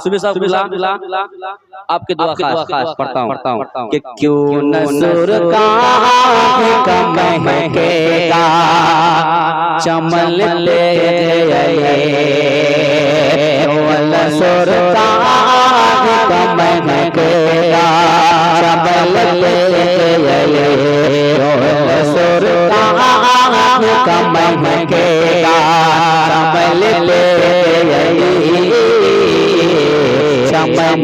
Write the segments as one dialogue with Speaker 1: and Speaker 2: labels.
Speaker 1: सुबह साहब आपके दुआ खास पढ़ता हूँ कि क्यों न सुर का महकेगा चमन ले सुर का महकेगा चमन ले सुर का महकेगा चमन ले चमन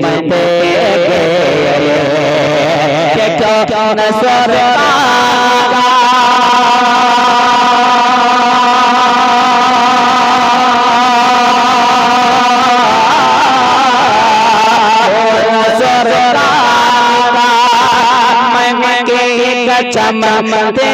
Speaker 1: नसर चमन दे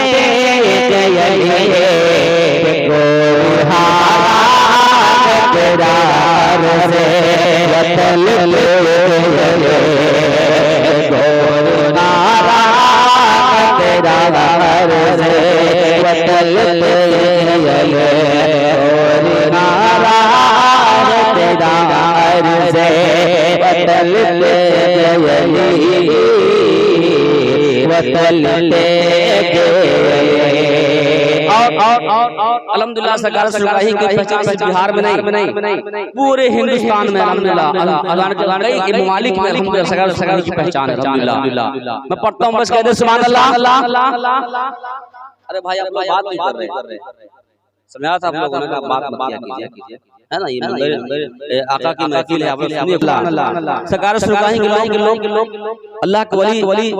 Speaker 1: अल्हम्दुलिल्लाह सरकार सुराही की पहचान सिर्फ बिहार में नहीं पूरे हिंदुस्तान में अल्हम्दुलिल्लाह कई ममालिक में अल्हम्दुलिल्लाह सरकार की पहचान है अल्हम्दुलिल्लाह। मैं पढ़ता हूँ बस कह दे सुभान अल्लाह। अरे भाई आप लोग बात नहीं कर रहे समझा था आप लोगों ने बात कीजिए है ना। ये मंदिर आका की महफिल है, आप लोग सुनिए। सरकार सुराही के लोग अल्लाह के वली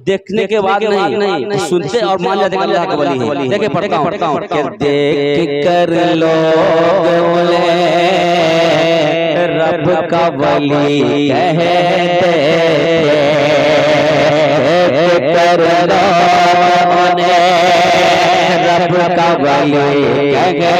Speaker 1: देखने के बाद नहीं सुनते और मान जाते हैं अल्लाह के वली है। देखिए पढ़ता हूँ कि देख कर लोग बोले रब का वली कहते कर लोग रब का वली कहते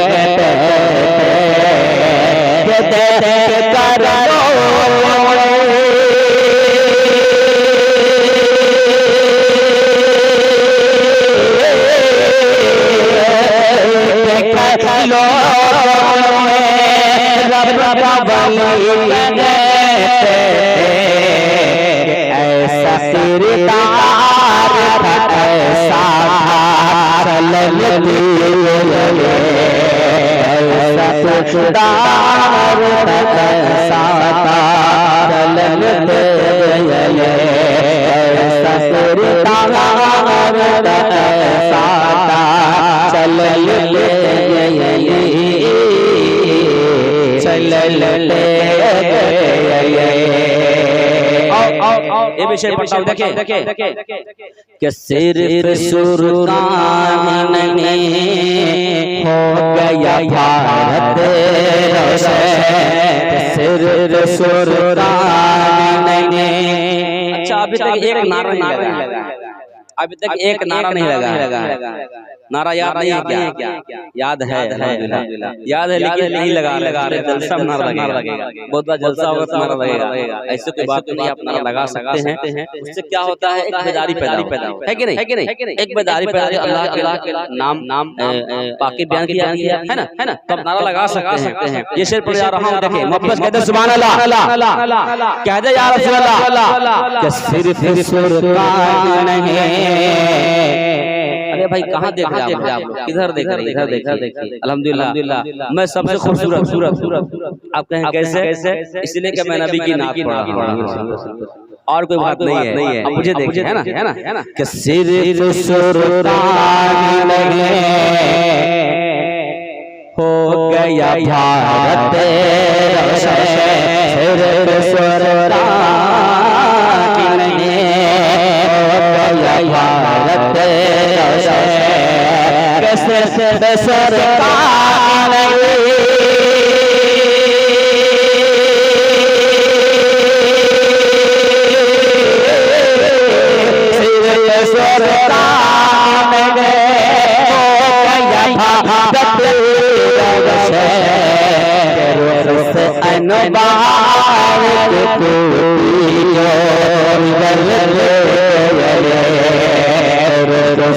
Speaker 1: ऐसा किरदार ऐसा ये विषय पढ़ता हूँ देखे कि सिर्फ सुल्तान ने हो गया भारत सिर्फ सुल्तान ने। अच्छा अभी तक एक नारा नहीं लगा, अभी तक एक नारा नहीं लगा। नारा याद नहीं है क्या? याद है याद है लेकिन नहीं लगा जलसा नारा लगेगा, बहुत बार जलसा होगा तो नारा लगेगा। ऐसे कोई बात नहीं, आप नारा लगा सकते हैं। उससे क्या होता है, एक बेदारी पैदा है कि नहीं? एक बेदारी पैदा, अल्लाह के नाम बाकी बयान किया है ना, तब नारा लगा सकते हैं। ये शेर पढ़ जा रहा हूँ, देखिए वापस कहते हैं सुभान अल्लाह, कह दे या रसूल अल्लाह कि सिर्फ सुल्तान है। अरे भाई कहाँ देख रहे हैं आप लोग? किधर देख रहे हैं? इधर देखिए। अल्हम्दुलिल्लाह मैं सबसे खूबसूरत आप कहें कैसे? इसलिए कि मैं नबी की नात पढ़ रहा हूँ और कोई बात नहीं है। अब मुझे देखिए है ना कि सिर्फ सुल्तान हो गया भारत सिर्फ सुल्तान भारत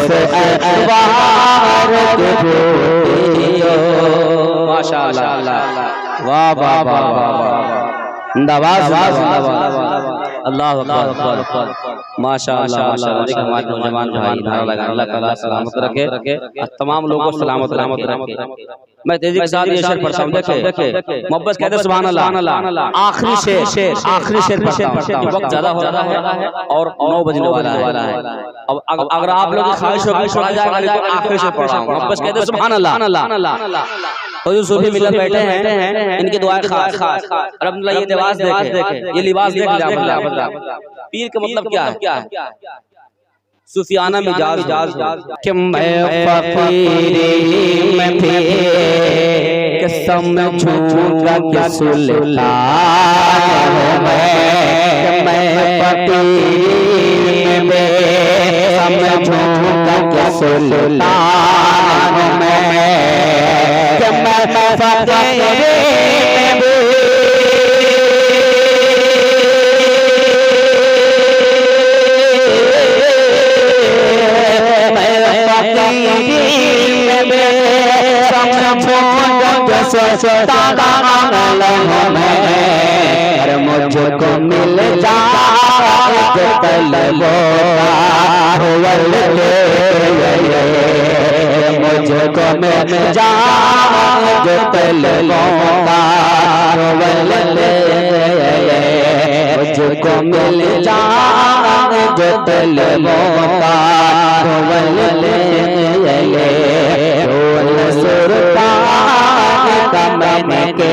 Speaker 1: सरकार भारत माशाअल्लाह, वाह वाह वाह वाह, जिंदाबाद अल्लाह अकबर, माशाअल्लाह माशाअल्लाह। हमारे नौजवान भाई नारा लगाने, अल्लाह ताला सलामत रखे, तमाम लोगों को सलामत रखे। मैं तेजी के साथ ये शेर पढ़ता हूं, देखे मोहब्बत कहते सुभान अल्लाह। आखिरी शेर पढ़ता हूं, वक्त ज्यादा हो रहा है और 9 बजने वाला है। अब अगर आप लोगों की ख्वाहिश होगी पढ़ा जाएगा, तो आखिरी शेर पढ़ रहा हूं। मोहब्बत कहते सुभान अल्लाह। तो जो सूफी मिलत बैठे हैं, इनकी दुआ खास अल्हम्दुलिल्लाह। ये लिबास देखे, ये लिबास देख लिया। पीर का मतलब क्या है? सूफियाना मिजाज कि मैं फकीरी में भी कि समझूंगा कि सुल्तान हूं मैं फकीरी में समझूंगा कि सुल्तान हूं मैं फकीरी मुझको मिल जाए मुझको मिल जाए मुझको मिल जाए मैंने के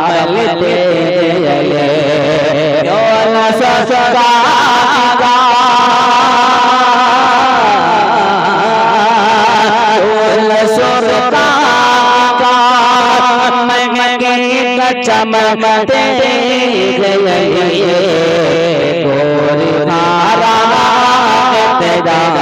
Speaker 1: समलते सदा चमकते गोरी तेरा